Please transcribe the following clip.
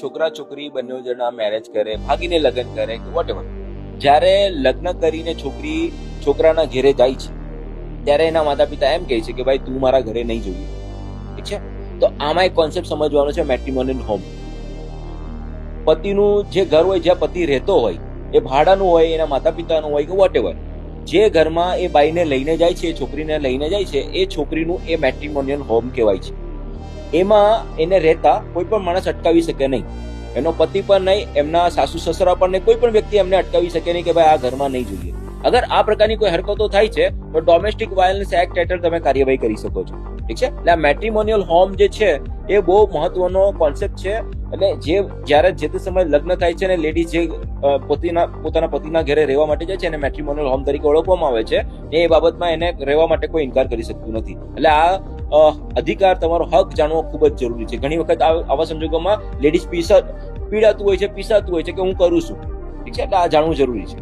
છોકરા છોકરી બંને જણા મેરેજ કરે, ભાગીને લગ્ન કરે કે વોટેવર, જ્યારે લગ્ન કરીને છોકરી છોકરાના ઘેરે જાય છે ત્યારે એના માતા પિતા એમ કહે છે કે ભાઈ તું મારા ઘરે નહીં જોઈએ, ઠીક છે? તો આમાં એક કોન્સેપ્ટ સમજવાનો છે, મેટ્રિમોનિયલ હોમ. પતિનું જે ઘર હોય, જ્યાં પતિ રહેતો હોય, એ ભાડાનું હોય, એના માતા પિતાનું હોય કે વોટેવર, જે ઘરમાં એ બાઈને લઈને જાય છે, એ છોકરીને લઈને જાય છે, એ છોકરીનું એ મેટ્રિમોનિયલ હોમ કહેવાય છે. એમાં એને રહેતા કોઈ પણ માણસ અટકાવી શકે નહીં, એનો પતિ પણ નહીં, એમના સાસુ સસરા પણ નહીં, કોઈ પણ વ્યક્તિ એમને અટકાવી શકે નહીં કે ભાઈ આ ઘરમાં નહીં જોઈએ. અગર આ પ્રકારની કોઈ હરકતો થાય છે તો ડોમેસ્ટિક વાયલન્સ એક્ટ હેઠળ તમે કાર્યવાહી કરી શકો છો, ઠીક છે? એટલે આ મેટ્રિમોનિયલ હોમ જે છે એ બહુ મહત્વનો કોન્સેપ્ટ છે. એટલે જ્યારે જે તે સમયે લગ્ન થાય છે ને લેડીઝ જે પોતાના પતિના ઘરે રહેવા માટે જાય છે એને મેટ્રિમોનિયલ હોમ તરીકે ઓળખવામાં આવે છે. એ બાબતમાં એને રહેવા માટે કોઈ ઇનકાર કરી શકતું નથી. એટલે આ અધિકાર, તમારો હક જાણવો ખૂબ જ જરૂરી છે. ઘણી વખત આવા સંજોગોમાં લેડીઝ પીડાતું હોય છે, પીસાતું હોય છે કે હું કરું છું, ઠીક છે? એટલે આ જાણવું જરૂરી છે.